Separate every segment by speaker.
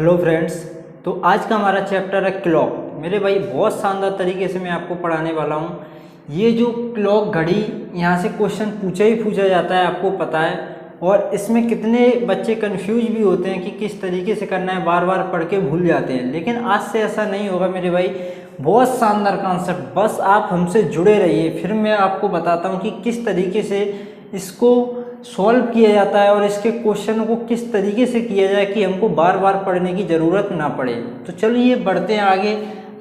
Speaker 1: Hello friends. तो आज का हमारा चैप्टर है क्लॉक। मेरे भाई बहुत शानदार तरीके से मैं आपको पढ़ाने वाला हूँ। ये जो क्लॉक घड़ी, यहाँ से क्वेश्चन पूछा जाता है, आपको पता है। और इसमें कितने बच्चे कंफ्यूज भी होते हैं कि किस तरीके से करना है, बार बार पढ़ के भूल जाते हैं। लेकिन आज से ऐसा नहीं होगा मेरे भाई। बहुत शानदार कॉन्सेप्ट, बस आप हमसे जुड़े रहिए, फिर मैं आपको बताता हूँ कि किस तरीके से इसको सॉल्व किया जाता है और इसके क्वेश्चन को किस तरीके से किया जाए कि हमको बार बार पढ़ने की ज़रूरत ना पड़े। तो चलिए बढ़ते हैं आगे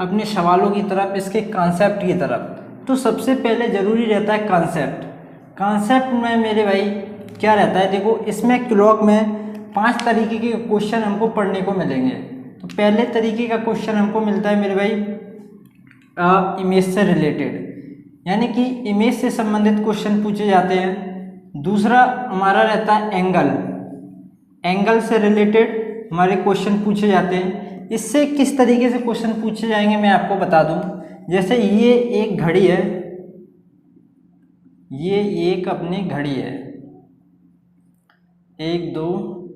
Speaker 1: अपने सवालों की तरफ, इसके कॉन्सेप्ट की तरफ। तो सबसे पहले ज़रूरी रहता है कॉन्सेप्ट। कॉन्सेप्ट में मेरे भाई क्या रहता है, देखो इसमें क्लॉक में 5 तरीके के क्वेश्चन हमको पढ़ने को मिलेंगे। तो पहले तरीके का क्वेश्चन हमको मिलता है मेरे भाई इमेज से रिलेटेड, यानी कि इमेज से संबंधित क्वेश्चन पूछे जाते हैं। दूसरा हमारा रहता है एंगल से रिलेटेड हमारे क्वेश्चन पूछे जाते हैं। इससे किस तरीके से क्वेश्चन पूछे जाएंगे मैं आपको बता दूं। जैसे ये एक घड़ी है, ये एक अपनी घड़ी है, 1 2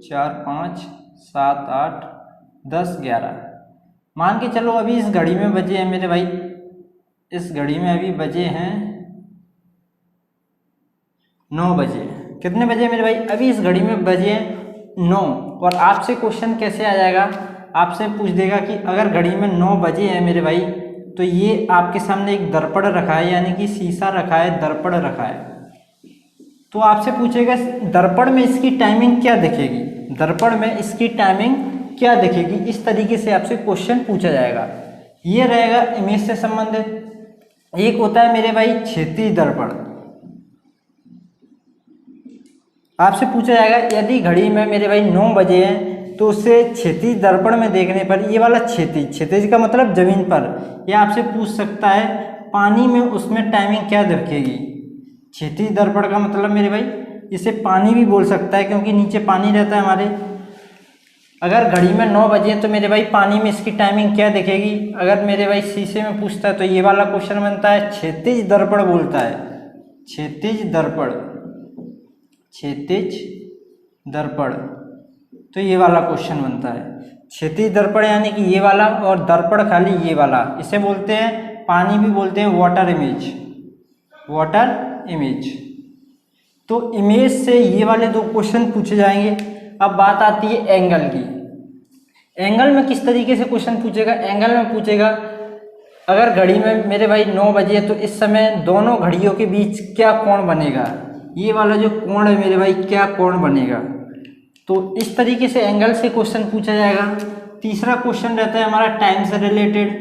Speaker 1: 4 5 7 8 10 11। मान के चलो अभी इस घड़ी में बजे हैं मेरे भाई, इस घड़ी में अभी बजे हैं 9 बजे। कितने बजे मेरे भाई? अभी इस घड़ी में बजे हैं 9। और आपसे क्वेश्चन कैसे आ जाएगा, आपसे पूछ देगा कि अगर घड़ी में 9 बजे हैं मेरे भाई, तो ये आपके सामने एक दर्पण रखा है, यानी कि शीशा रखा है, दर्पण रखा है। तो आपसे पूछेगा दर्पण में इसकी टाइमिंग क्या दिखेगी, दर्पण में इसकी टाइमिंग क्या दिखेगी। इस तरीके से आपसे क्वेश्चन पूछा जाएगा। ये रहेगा इमेज से संबंधित। एक होता है मेरे भाई क्षैतिज दर्पण। आपसे पूछा जाएगा यदि घड़ी में मेरे भाई 9 बजे हैं तो उससे क्षैतिज दर्पण में देखने पर, ये वाला क्षैतिज का मतलब जमीन पर, यह आपसे पूछ सकता है पानी में उसमें टाइमिंग क्या दिखेगी। क्षैतिज दर्पण का मतलब मेरे भाई इसे पानी भी बोल सकता है, क्योंकि नीचे पानी रहता है हमारे। अगर घड़ी में 9 बजे तो मेरे भाई पानी में इसकी टाइमिंग क्या दिखेगी। अगर मेरे भाई शीशे में पूछता है तो ये वाला क्वेश्चन बनता है क्षैतिज दर्पण बोलता है, क्षैतिज दर्पण, क्षैतिज दर्पण। तो ये वाला क्वेश्चन बनता है क्षैतिज दर्पण, यानी कि ये वाला, और दर्पण खाली ये वाला। इसे बोलते हैं, पानी भी बोलते हैं वाटर इमेज, वाटर इमेज। तो इमेज से ये वाले 2 क्वेश्चन पूछे जाएंगे। अब बात आती है एंगल की। एंगल में किस तरीके से क्वेश्चन पूछेगा, एंगल में पूछेगा अगर घड़ी में मेरे भाई 9 बजे तो इस समय दोनों घड़ियों के बीच क्या कोण बनेगा। ये वाला जो कोण है मेरे भाई, क्या कोण बनेगा। तो इस तरीके से एंगल से क्वेश्चन पूछा जाएगा। तीसरा क्वेश्चन रहता है हमारा टाइम से रिलेटेड।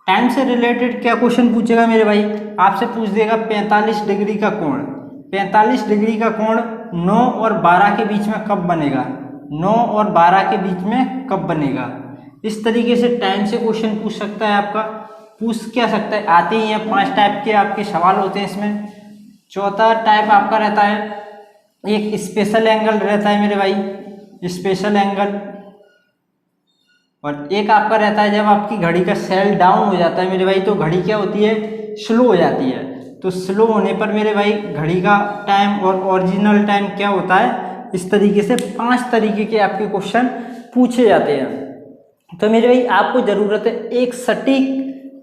Speaker 1: टाइम से रिलेटेड क्या क्वेश्चन पूछेगा मेरे भाई, आपसे पूछ देगा 45 डिग्री का कोण। 45 डिग्री का कोण 9 और 12 के बीच में कब बनेगा, 9 और 12 के बीच में कब बनेगा। इस तरीके से टाइम से क्वेश्चन पूछ सकता है आपका, पूछ क्या सकता है, आते ही हैं 5 टाइप के आपके सवाल होते हैं इसमें। चौथा टाइप आपका रहता है एक स्पेशल एंगल रहता है मेरे भाई, स्पेशल एंगल। और एक आपका रहता है जब आपकी घड़ी का सेल डाउन हो जाता है मेरे भाई, तो घड़ी क्या होती है, स्लो हो जाती है। तो स्लो होने पर मेरे भाई घड़ी का टाइम और ओरिजिनल टाइम क्या होता है। इस तरीके से 5 तरीके के आपके क्वेश्चन पूछे जाते हैं। तो मेरे भाई आपको ज़रूरत है एक सटीक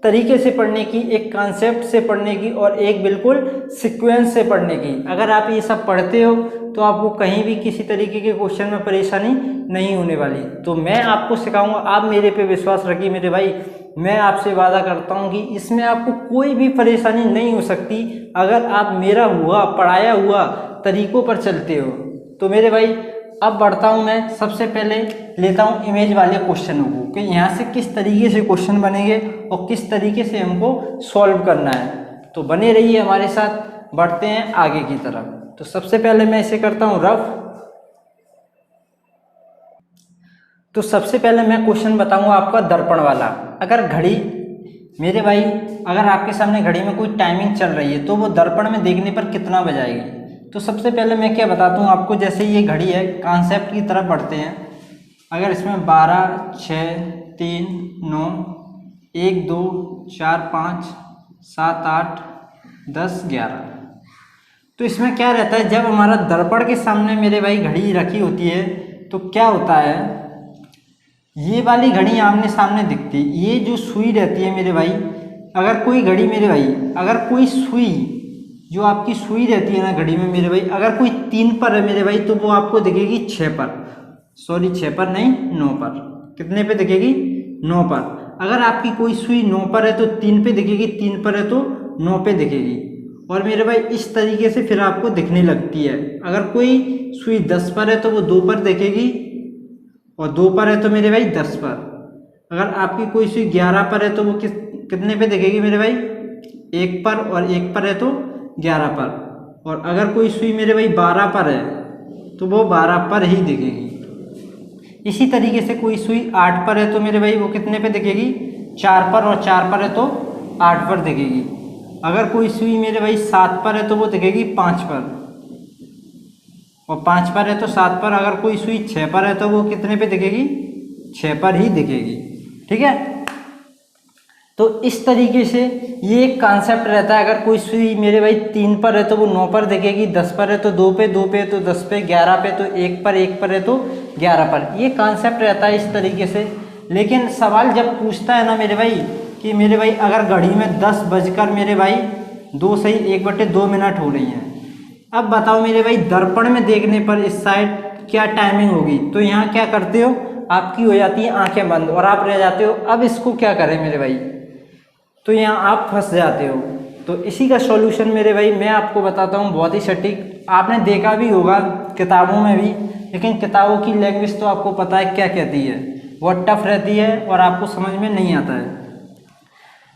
Speaker 1: तरीके से पढ़ने की, एक कॉन्सेप्ट से पढ़ने की, और एक बिल्कुल सीक्वेंस से पढ़ने की। अगर आप ये सब पढ़ते हो तो आपको कहीं भी किसी तरीके के क्वेश्चन में परेशानी नहीं होने वाली। तो मैं आपको सिखाऊंगा, आप मेरे पे विश्वास रखिए मेरे भाई। मैं आपसे वादा करता हूँ कि इसमें आपको कोई भी परेशानी नहीं हो सकती, अगर आप मेरा पढ़ाया हुआ तरीकों पर चलते हो। तो मेरे भाई अब बढ़ता हूँ, मैं सबसे पहले लेता हूँ इमेज वाले क्वेश्चनों को, कि यहाँ से किस तरीके से क्वेश्चन बनेंगे और किस तरीके से हमको सॉल्व करना है। तो बने रहिए हमारे साथ, बढ़ते हैं आगे की तरफ। तो सबसे पहले मैं इसे करता हूँ रफ। तो सबसे पहले मैं क्वेश्चन बताऊंगा आपका दर्पण वाला। अगर घड़ी मेरे भाई, अगर आपके सामने घड़ी में कोई टाइमिंग चल रही है तो वो दर्पण में देखने पर कितना बजाएगी। तो सबसे पहले मैं क्या बताता हूँ आपको, जैसे ये घड़ी है, कॉन्सेप्ट की तरफ बढ़ते हैं। अगर इसमें 12 6 3 9 1 2 4 5 7 8 10 11। तो इसमें क्या रहता है, जब हमारा दर्पण के सामने मेरे भाई घड़ी रखी होती है तो क्या होता है, ये वाली घड़ी आमने सामने दिखती है। ये जो सुई रहती है मेरे भाई, अगर कोई घड़ी मेरे भाई, अगर कोई सुई, जो आपकी सुई रहती है ना घड़ी में मेरे भाई, अगर कोई 3 पर है मेरे भाई तो वो आपको दिखेगी 6 पर, सॉरी 6 पर नहीं 9 पर। कितने पे दिखेगी? 9 पर। अगर आपकी कोई सुई 9 पर है तो 3 पे दिखेगी, 3 पर है तो 9 पे दिखेगी। और मेरे भाई इस तरीके से फिर आपको दिखने लगती है। अगर कोई सुई 10 पर है तो वो 2 पर दिखेगी, और 2 पर है तो मेरे भाई 10 पर। अगर आपकी कोई सुई 11 पर है तो वो कितने पे दिखेगी मेरे भाई? 1 पर, और 1 पर है तो 11 पर। और अगर कोई सुई मेरे भाई 12 पर है तो वो 12 पर ही दिखेगी। इसी तरीके से कोई सुई 8 पर है तो मेरे भाई वो कितने पे दिखेगी? 4 पर, और 4 पर है तो 8 पर दिखेगी। अगर कोई सुई मेरे भाई 7 पर है तो वो दिखेगी 5 पर, और 5 पर है तो 7 पर। अगर कोई सुई 6 पर है तो वो कितने पे दिखेगी? 6 पर ही दिखेगी। ठीक है, तो इस तरीके से ये एक कॉन्सेप्ट रहता है। अगर कोई सुई मेरे भाई 3 पर है तो वो 9 पर दिखेगी, 10 पर है तो 2 पे, 2 पे है तो 10 पे, 11 पे तो 1 पर, 1 पर है तो 11 पर। ये कॉन्सेप्ट रहता है इस तरीके से। लेकिन सवाल जब पूछता है ना मेरे भाई कि मेरे भाई अगर घड़ी में 10 बजकर मेरे भाई 2 सही 1/2 मिनट हो रही हैं, अब बताओ मेरे भाई दर्पण में देखने पर इस साइड क्या टाइमिंग होगी? तो यहाँ क्या करते हो, आपकी हो जाती है आंखें बंद और आप रह जाते हो अब इसको क्या करें मेरे भाई, तो यहाँ आप फंस जाते हो। तो इसी का सॉल्यूशन मेरे भाई मैं आपको बताता हूँ, बहुत ही सटीक। आपने देखा भी होगा किताबों में भी, लेकिन किताबों की लैंग्वेज तो आपको पता है क्या कहती है, बहुत टफ रहती है और आपको समझ में नहीं आता है।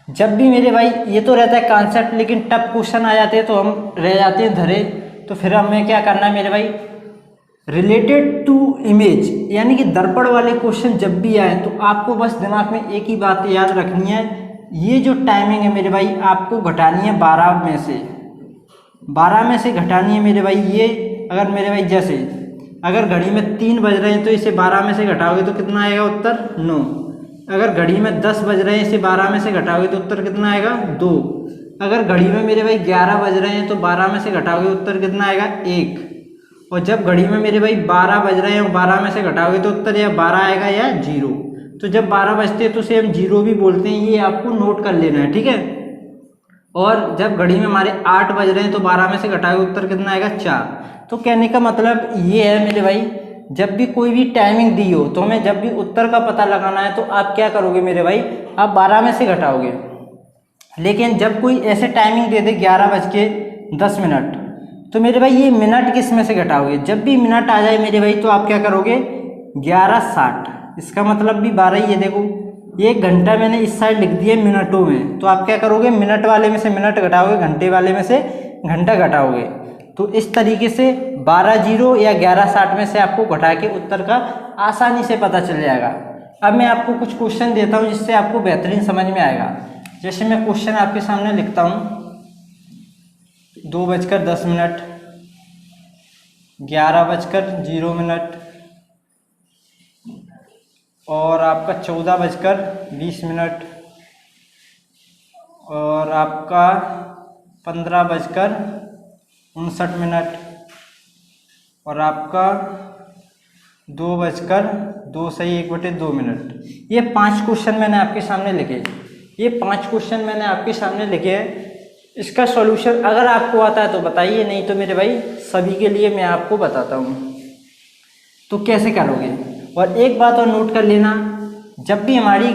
Speaker 1: जब भी मेरे भाई ये तो रहता है कॉन्सेप्ट, लेकिन टफ क्वेश्चन आ जाते हैं तो हम रह जाते हैं धरे। तो फिर हमें क्या करना है मेरे भाई, रिलेटेड टू इमेज, यानी कि दर्पण वाले क्वेश्चन जब भी आए तो आपको बस दिमाग में एक ही बात याद रखनी है, ये जो टाइमिंग है मेरे भाई आपको घटानी है 12 में से, 12 में से घटानी है मेरे भाई। ये अगर मेरे भाई जैसे अगर घड़ी में 3 बज रहे हैं तो इसे 12 में से घटाओगे तो कितना आएगा उत्तर? 9। अगर घड़ी में 10 बज रहे हैं इसे 12 में से घटाओगे तो उत्तर कितना आएगा? 2। अगर घड़ी में मेरे भाई 11 बज रहे हैं तो 12 में से घटाओगे उत्तर कितना आएगा? 1। और जब घड़ी में मेरे भाई 12 बज रहे हैं और 12 में से घटाओगे तो उत्तर या 12 आएगा या 0। तो जब 12 बजते हैं तो उसे हम 0 भी बोलते हैं, ये आपको नोट कर लेना है। ठीक है, और जब घड़ी में हमारे 8 बज रहे हैं तो 12 में से घटाओगे उत्तर कितना आएगा? 4। तो कहने का मतलब ये है मेरे भाई, जब भी कोई भी टाइमिंग दी हो तो हमें जब भी उत्तर का पता लगाना है तो आप क्या करोगे मेरे भाई, आप 12 में से घटाओगे। लेकिन जब कोई ऐसे टाइमिंग दे दे 11:10 तो मेरे भाई ये मिनट किस में से घटाओगे? जब भी मिनट आ जाए मेरे भाई तो आप क्या करोगे? 11:60। इसका मतलब भी 12 ही है। देखो 1 घंटा मैंने इस साइड लिख दिया मिनटों में, तो आप क्या करोगे? मिनट वाले में से मिनट घटाओगे, घंटे वाले में से घंटा घटाओगे। तो इस तरीके से 12:0 या 11:60 में से आपको घटा के उत्तर का आसानी से पता चल जाएगा। अब मैं आपको कुछ क्वेश्चन देता हूँ जिससे आपको बेहतरीन समझ में आएगा। जैसे मैं क्वेश्चन आपके सामने लिखता हूँ, 2:10, 11:0, और आपका 14:20, और आपका 15:59, और आपका 2:02 सही 1/2 ये 5 क्वेश्चन मैंने आपके सामने लिखे। ये 5 क्वेश्चन मैंने आपके सामने लिखे हैं। इसका सॉल्यूशन अगर आपको आता है तो बताइए, नहीं तो मेरे भाई सभी के लिए मैं आपको बताता हूँ तो कैसे करोगे। और एक बात और नोट कर लेना, जब भी हमारी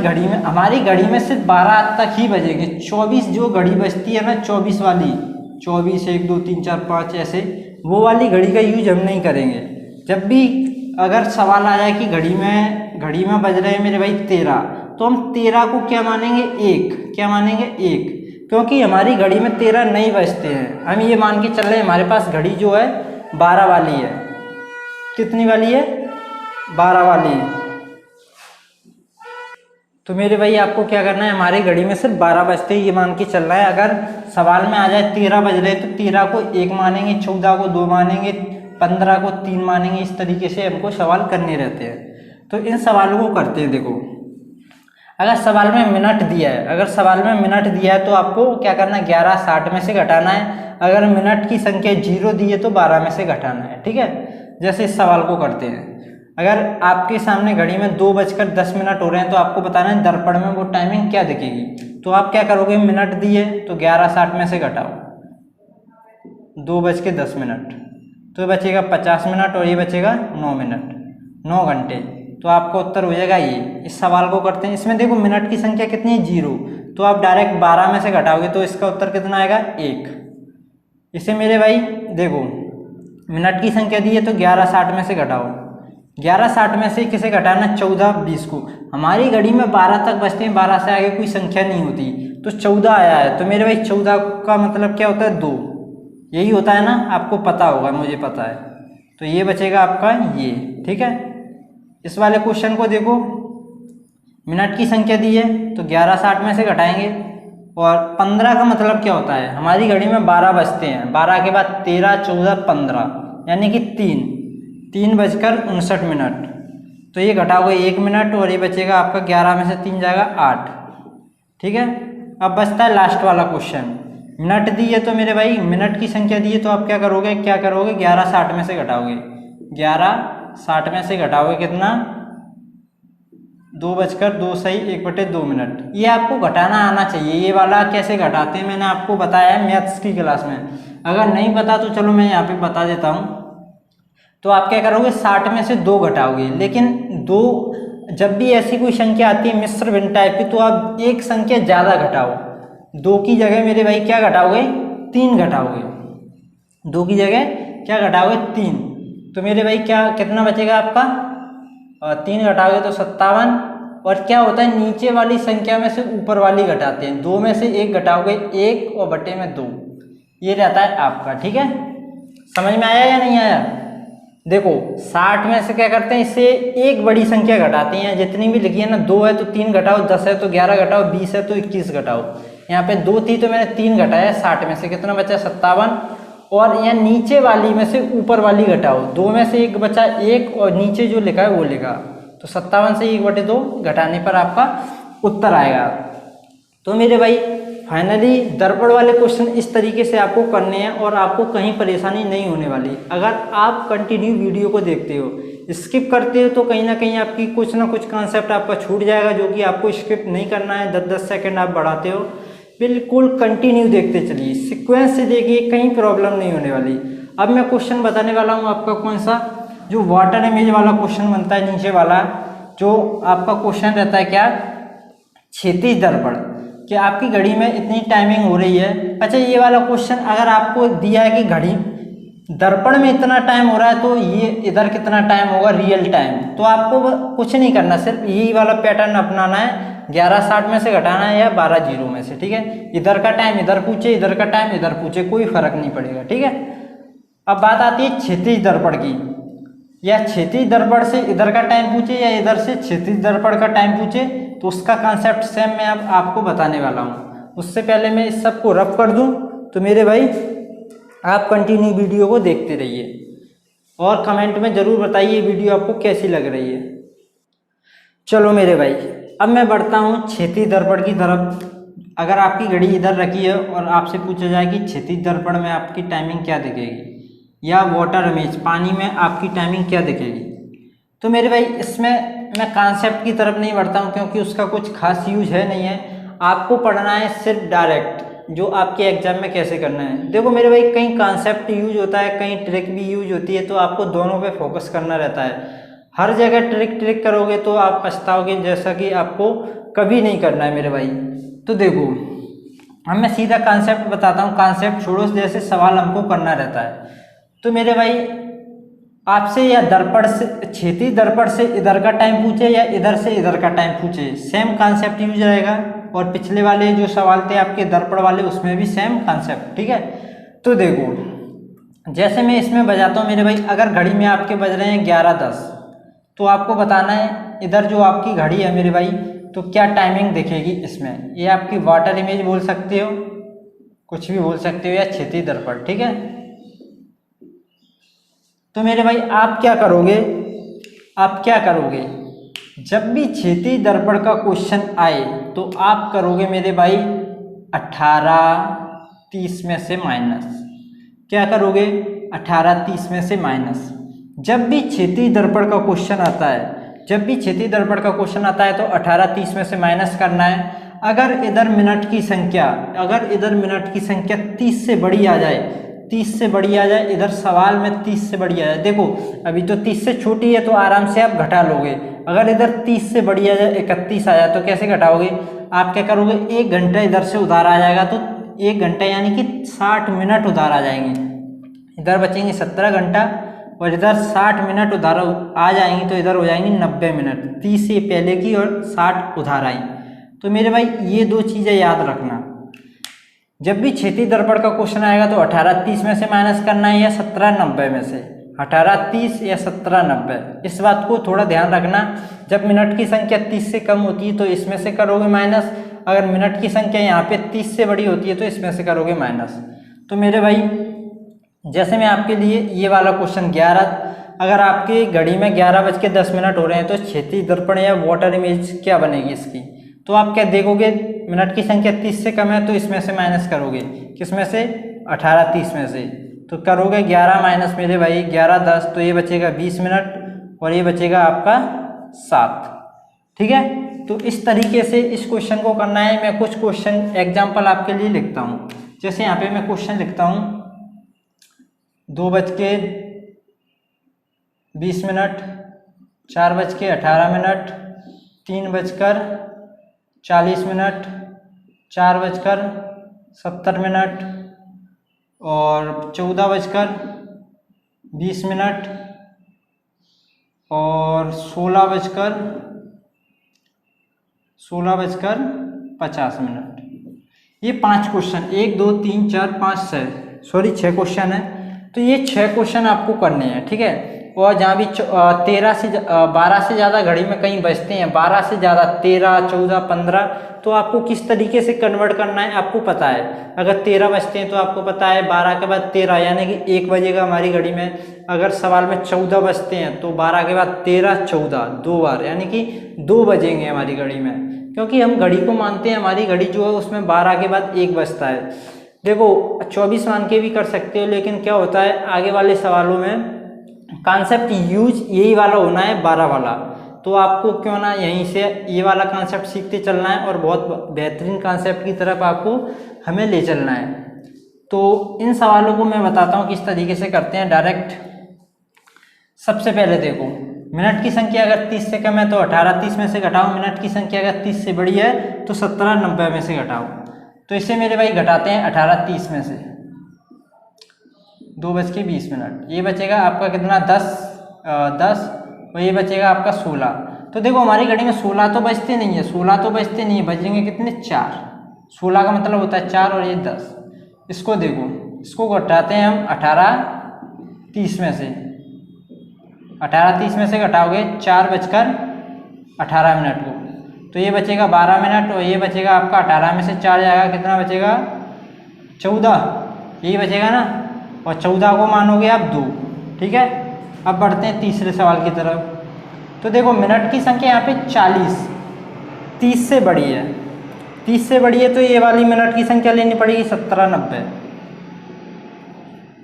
Speaker 1: घड़ी में सिर्फ 12 तक ही बजेंगे। 24 जो घड़ी बजती है ना, 24 वाली, 24, 1, 2, 3, 4, 5 ऐसे, वो वाली घड़ी का यूज हम नहीं करेंगे। जब भी अगर सवाल आ जाए कि घड़ी में बज रहे हैं मेरे भाई 13, तो हम 13 को क्या मानेंगे? 1। क्या मानेंगे? 1, क्योंकि हमारी घड़ी में 13 नहीं बजते हैं। हम ये मान के चल रहे हैं हमारे पास घड़ी जो है 12 वाली है। कितनी वाली है? 12 वाली है। तो मेरे भाई आपको क्या करना है, हमारी घड़ी में सिर्फ 12 बजते ही ये मान के चल रहा है। अगर सवाल में आ जाए 13 बज रहे तो 13 को 1 मानेंगे, 14 को 2 मानेंगे, 15 को 3 मानेंगे। इस तरीके से हमको सवाल करने रहते हैं। तो इन सवालों को करते हैं। देखो अगर सवाल में मिनट दिया है, तो आपको क्या करना है? 11:60 में से घटाना है। अगर मिनट की संख्या 0 दी है तो 12 में से घटाना है। ठीक है, जैसे इस सवाल को करते हैं। अगर आपके सामने घड़ी में 2:10 हो रहे हैं तो आपको बताना है दर्पण में वो टाइमिंग क्या दिखेगी। तो आप क्या करोगे, मिनट दिए तो 11:60 में से घटाओ 2:10, तो बचेगा 50 मिनट और ये बचेगा 9 मिनट, 9 घंटे। तो आपका उत्तर हो जाएगा ये। इस सवाल को करते हैं, इसमें देखो मिनट की संख्या कितनी है, 0, तो आप डायरेक्ट 12 में से घटाओगे तो इसका उत्तर कितना आएगा, 1। इसे मेरे भाई देखो मिनट की संख्या दी है तो 11:60 में से घटाओ, 11:60 में से किसे घटाना, 14:20 को। हमारी घड़ी में 12 तक बचते हैं, 12 से आगे कोई संख्या नहीं होती, तो 14 आया है, तो मेरे भाई 14 का मतलब क्या होता है, 2, यही होता है ना, आपको पता होगा, मुझे पता है। तो ये बचेगा आपका ये, ठीक है। इस वाले क्वेश्चन को देखो, मिनट की संख्या दी है तो 11:60 में से घटाएंगे, और 15 का मतलब क्या होता है, हमारी घड़ी में 12 बजते हैं, 12 के बाद 13, 14, 15 यानी कि 3:59। तो ये घटाओगे 1 मिनट और ये बचेगा आपका 11 में से 3 जाएगा 8, ठीक है। अब बचता है लास्ट वाला क्वेश्चन, मिनट दी है तो मेरे भाई मिनट की संख्या दी है तो आप क्या करोगे 11:60 में से घटाओगे, 11:60 में से घटाओगे कितना, 2:02 सही 1/2 ये आपको घटाना आना चाहिए। ये वाला कैसे घटाते हैं मैंने आपको बताया है मैथ्स की क्लास में, अगर नहीं पता तो चलो मैं यहाँ पे बता देता हूँ। तो आप क्या करोगे, 60 में से 2 घटाओगे, लेकिन 2 जब भी ऐसी कोई संख्या आती है मिश्र भिन्न टाइप की तो आप एक संख्या ज़्यादा घटाओ, 2 की जगह मेरे भाई क्या घटाओगे, 3 घटाओगे, 2 की जगह क्या घटाओगे, 3। तो मेरे भाई क्या कितना बचेगा आपका, 3 घटाओगे तो 57। और क्या होता है, नीचे वाली संख्या में से ऊपर वाली घटाते हैं, 2 में से 1 घटाओगे 1 और बटे में 2, ये रहता है आपका, ठीक है। समझ में आया या नहीं आया। देखो 60 में से क्या करते हैं, इससे एक बड़ी संख्या घटाते हैं, जितनी भी लिखी है ना, 2 है तो 3 घटाओ, 10 है तो 11 घटाओ, 20 है तो 21 घटाओ। यहाँ पे 2 थी तो मैंने 3 घटाया, 60 में से कितना बचा, 57। और यहाँ नीचे वाली में से ऊपर वाली घटाओ, 2 में से 1 बचा 1 और नीचे जो लिखा है वो लिखा, तो 57 से 1/2 घटाने पर आपका उत्तर आएगा। तो मेरे भाई फाइनली दर्पण वाले क्वेश्चन इस तरीके से आपको करने हैं और आपको कहीं परेशानी नहीं होने वाली। अगर आप कंटिन्यू वीडियो को देखते हो, स्किप करते हो तो कहीं ना कहीं आपकी कुछ ना कुछ कॉन्सेप्ट आपका छूट जाएगा, जो कि आपको स्किप नहीं करना है। 10-10 सेकंड आप बढ़ाते हो, बिल्कुल कंटिन्यू देखते चलिए, सीक्वेंस से देखिए, कहीं प्रॉब्लम नहीं होने वाली। अब मैं क्वेश्चन बताने वाला हूँ आपका कौन सा, जो वाटर इमेज वाला क्वेश्चन बनता है नीचे वाला, जो आपका क्वेश्चन रहता है क्या, क्षैतिज दर्पण, कि आपकी घड़ी में इतनी टाइमिंग हो रही है। अच्छा ये वाला क्वेश्चन अगर आपको दिया है कि घड़ी दर्पण में इतना टाइम हो रहा है तो ये इधर कितना टाइम होगा रियल टाइम, तो आपको कुछ नहीं करना, सिर्फ यही वाला पैटर्न अपनाना है, 11:60 में से घटाना है या 12:0 में से, ठीक है। इधर का टाइम इधर पूछे, इधर का टाइम इधर पूछे, कोई फर्क नहीं पड़ेगा, ठीक है। अब बात आती है क्षैतिज दर्पण की, या क्षैतिज दर्पण से इधर का टाइम पूछे या इधर से क्षैतिज दर्पण का टाइम पूछे, तो उसका कॉन्सेप्ट सेम मैं अब आपको बताने वाला हूँ। उससे पहले मैं इस सब को रफ कर दूँ, तो मेरे भाई आप कंटिन्यू वीडियो को देखते रहिए और कमेंट में ज़रूर बताइए वीडियो आपको कैसी लग रही है। चलो मेरे भाई अब मैं बढ़ता हूँ क्षैतिज दर्पण की तरफ। अगर आपकी घड़ी इधर रखी है और आपसे पूछा जाए कि क्षैतिज दर्पण में आपकी टाइमिंग क्या दिखेगी, या वाटर इमेज पानी में आपकी टाइमिंग क्या दिखेगी, तो मेरे भाई इसमें मैं कॉन्सेप्ट की तरफ नहीं बढ़ता हूँ, क्योंकि उसका कुछ खास यूज है नहीं है। आपको पढ़ना है सिर्फ डायरेक्ट जो आपके एग्जाम में कैसे करना है। देखो मेरे भाई कहीं कॉन्सेप्ट यूज होता है, कहीं ट्रिक भी यूज होती है, तो आपको दोनों पे फोकस करना रहता है। हर जगह ट्रिक करोगे तो आप पछताओगे, जैसा कि आपको कभी नहीं करना है मेरे भाई। तो देखो अब मैं सीधा कॉन्सेप्ट बताता हूँ, कॉन्सेप्ट छोड़ो, जैसे सवाल हमको करना रहता है। तो मेरे भाई आपसे या दर्पण से क्षैतिज दर्पण से इधर का टाइम पूछे या इधर से इधर का टाइम पूछे, सेम कॉन्सेप्ट यूज रहेगा। और पिछले वाले जो सवाल थे आपके दर्पण वाले, उसमें भी सेम कॉन्सेप्ट, ठीक है। तो देखो जैसे मैं इसमें बजाता हूँ मेरे भाई, अगर घड़ी में आपके बज रहे हैं 11:10, तो आपको बताना है इधर जो आपकी घड़ी है मेरे भाई, तो क्या टाइमिंग दिखेगी इसमें। ये आपकी वाटर इमेज बोल सकते हो, कुछ भी बोल सकते हो, या क्षैतिज दर्पण, ठीक है। तो मेरे भाई आप क्या करोगे, जब भी क्षैतिज दर्पण का क्वेश्चन आए तो आप करोगे मेरे भाई 18:30 में से माइनस। क्या करोगे, 18:30 में से माइनस। जब भी क्षैतिज दर्पण का क्वेश्चन आता है, जब भी क्षैतिज दर्पण का क्वेश्चन आता है तो 18-30 में से माइनस करना है। अगर इधर मिनट की संख्या, अगर इधर मिनट की संख्या 30 से बड़ी आ जाए, 30 से बड़ी आ जाए, इधर सवाल में 30 से बड़ी आ जाए, देखो अभी तो 30 से छोटी है तो आराम से आप घटा लोगे। अगर इधर 30 से बड़ी आ जाए, 31 आ जाए, तो कैसे घटाओगे? आप क्या करोगे, 1 घंटा इधर से उधार आ जाएगा, तो 1 घंटा यानी कि 60 मिनट उधार आ जाएंगे। इधर बचेंगे 17 घंटा और इधर 60 मिनट उधार आ जाएंगी, तो इधर हो जाएंगी 90 मिनट। 30 से पहले की और 60 उधार आई। तो मेरे भाई ये दो चीज़ें याद रखना, जब भी क्षैतिज दर्पण का क्वेश्चन आएगा तो 18-30 में से माइनस करना है या 17-90 में से, 18-30 या 17-90। इस बात को थोड़ा ध्यान रखना। जब मिनट की संख्या 30 से कम होती है तो इसमें से करोगे माइनस, अगर मिनट की संख्या यहाँ पे 30 से बड़ी होती है तो इसमें से करोगे माइनस। तो मेरे भाई जैसे मैं आपके लिए ये वाला क्वेश्चन 11, अगर आपकी घड़ी में 11:10 हो रहे हैं तो क्षैतिज दर्पण या वाटर इमेज क्या बनेगी इसकी? तो आप क्या देखोगे, मिनट की संख्या 30 से कम है तो इसमें से माइनस करोगे, किसमें से? 18-30 में से। तो करोगे 11 माइनस मेरे भाई 11-10, तो ये बचेगा 20 मिनट और ये बचेगा आपका 7। ठीक है, तो इस तरीके से इस क्वेश्चन को करना है। मैं कुछ क्वेश्चन एग्जाम्पल आपके लिए लिखता हूँ। जैसे यहाँ पे मैं क्वेश्चन लिखता हूँ 2:20, 4:18, 3:40, 4:70 और 14:20 और 16:50। ये 5 क्वेश्चन, 1 2 3 4 5 6, सॉरी 6 क्वेश्चन है। तो ये 6 क्वेश्चन आपको करने हैं। ठीक है, और जहाँ भी 12 से ज़्यादा घड़ी में कहीं बचते हैं, 12 से ज़्यादा 13, 14, 15, तो आपको किस तरीके से कन्वर्ट करना है आपको पता है। अगर 13 बजते हैं तो आपको पता है 12 के बाद 13 यानी कि 1 बजेगा हमारी घड़ी में। अगर सवाल में 14 बजते हैं तो 12 के बाद 13, 14 2 बार यानी कि 2 बजेंगे हमारी घड़ी में, क्योंकि हम घड़ी को मानते हैं। हमारी घड़ी जो है उसमें 12 के बाद 1 बजता है। देखो 24 मान के भी कर सकते हो, लेकिन क्या होता है आगे वाले सवालों में कॉन्सेप्ट यूज यही वाला होना है, 12 वाला। तो आपको क्यों ना यहीं से ये वाला कॉन्सेप्ट सीखते चलना है और बहुत बेहतरीन कॉन्सेप्ट की तरफ आपको हमें ले चलना है। तो इन सवालों को मैं बताता हूँ किस तरीके से करते हैं डायरेक्ट। सबसे पहले देखो, मिनट की संख्या अगर 30 से कम है तो 18-30 में से घटाओ, मिनट की संख्या अगर 30 से बड़ी है तो 17-90 में से घटाओ। तो इससे मेरे भाई घटाते हैं 18-30 में से 2:20, ये बचेगा आपका कितना 10 और ये बचेगा आपका 16। तो देखो हमारी घड़ी में 16 तो बजते नहीं है, 16 तो बजते नहीं है, बजेंगे कितने 4। 16 का मतलब होता है 4 और ये 10। इसको देखो, इसको घटाते हैं हम 18-30 में से। 18-30 में से घटाओगे 4:18 को, तो ये बचेगा 12 मिनट और ये बचेगा आपका 18 में से 4 जाएगा, कितना बचेगा 14, यही बचेगा ना। और 14 को मानोगे आप 2। ठीक है, अब बढ़ते हैं तीसरे सवाल की तरफ। तो देखो मिनट की संख्या यहाँ पे 40, 30 से बड़ी है, 30 से बड़ी है तो ये वाली मिनट की संख्या लेनी पड़ेगी 17-90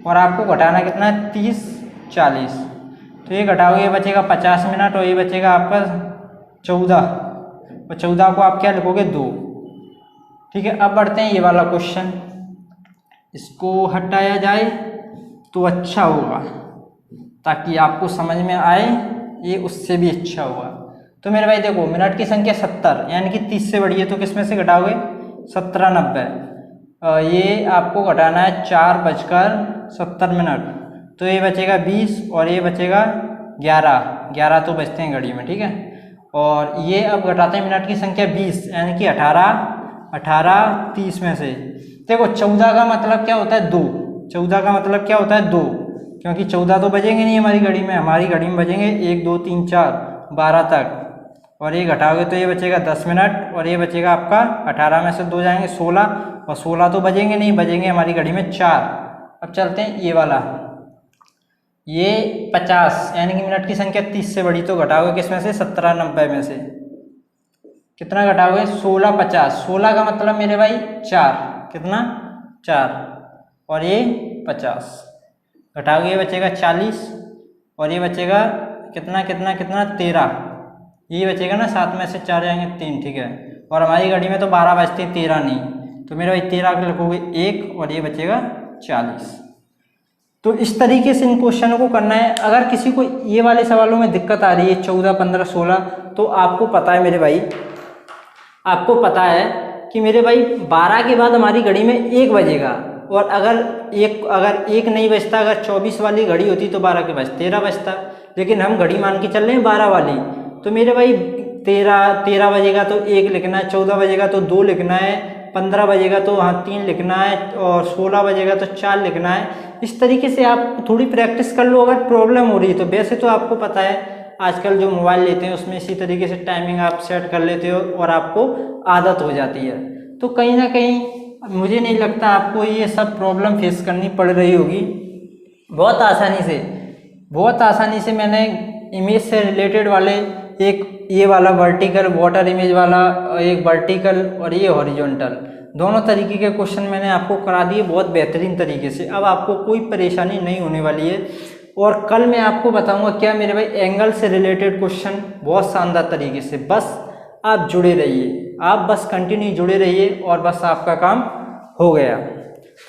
Speaker 1: और आपको घटाना कितना है 30-40। तो ये घटाओगे, ये बचेगा 50 मिनट और ये बचेगा आपका 14 और 14 को आप क्या लिखोगे 2। ठीक है, अब बढ़ते हैं ये वाला क्वेश्चन। इसको हटाया जाए तो अच्छा होगा ताकि आपको समझ में आए, ये उससे भी अच्छा होगा। तो मेरे भाई देखो मिनट की संख्या 70 यानी कि 30 से बड़ी है तो किस में से घटाओगे 17-90। ये आपको घटाना है 4:70, तो ये बचेगा 20 और ये बचेगा 11 तो बचते हैं घड़ी में। ठीक है, और ये अब घटाते हैं मिनट की संख्या 20 यानी कि 18-30 में से। देखो 14 का मतलब क्या होता है 2, 14 का मतलब क्या होता है 2, क्योंकि 14 तो बजेंगे नहीं हमारी घड़ी में, हमारी घड़ी में बजेंगे 1 2 3 4 12 तक। और ये घटाओगे तो ये बचेगा 10 मिनट और ये बचेगा आपका 18 में से 2 जाएंगे 16 और 16 तो बजेंगे नहीं, बजेंगे हमारी घड़ी में 4। अब चलते हैं ये वाला, ये 50 यानी कि मिनट की संख्या 30 से बड़ी, तो घटाओगे किस में से 17-90 में से, कितना घटाओगे 16-50। 16 का मतलब मेरे भाई 4, कितना 4 और ये 50 घटाओगे, ये बचेगा 40 और ये बचेगा कितना कितना कितना 13, ये बचेगा ना, 7 में से 4 जाएंगे 3, ठीक है। और हमारी घड़ी में तो 12 बजते 13 नहीं, तो मेरे भाई 13 के लिखोगे 1 और ये बचेगा 40। तो इस तरीके से इन क्वेश्चनों को करना है। अगर किसी को ये वाले सवालों में दिक्कत आ रही है 14, 15, 16, तो आपको पता है मेरे भाई, आपको पता है कि मेरे भाई 12 के बाद हमारी घड़ी में 1 बजेगा, और अगर एक नहीं बजता, अगर 24 वाली घड़ी होती तो 12 के बाद 13 बजता, लेकिन हम घड़ी मान के चल रहे हैं 12 वाली। तो मेरे भाई 13 बजेगा तो 1 लिखना है, 14 बजेगा तो 2 लिखना है, 15 बजेगा तो हाँ 3 लिखना है, और 16 बजेगा तो 4 लिखना है। इस तरीके से आप थोड़ी प्रैक्टिस कर लो अगर प्रॉब्लम हो रही है तो। वैसे तो आपको पता है आजकल जो मोबाइल लेते हैं उसमें इसी तरीके से टाइमिंग आप सेट कर लेते हो और आपको आदत हो जाती है। तो कहीं ना कहीं मुझे नहीं लगता आपको ये सब प्रॉब्लम फेस करनी पड़ रही होगी। बहुत आसानी से मैंने इमेज से रिलेटेड वाले, एक ये वाला वर्टिकल वाटर इमेज वाला, एक वर्टिकल और ये हॉरिजॉन्टल, दोनों तरीके के क्वेश्चन मैंने आपको करा दिए बहुत बेहतरीन तरीके से। अब आपको कोई परेशानी नहीं होने वाली है। और कल मैं आपको बताऊंगा क्या मेरे भाई एंगल से रिलेटेड क्वेश्चन बहुत शानदार तरीके से। बस आप जुड़े रहिए, आप बस कंटिन्यू जुड़े रहिए और बस आपका काम हो गया।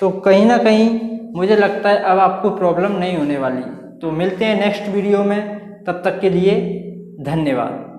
Speaker 1: तो कहीं ना कहीं मुझे लगता है अब आपको प्रॉब्लम नहीं होने वाली। तो मिलते हैं नेक्स्ट वीडियो में, तब तक के लिए धन्यवाद।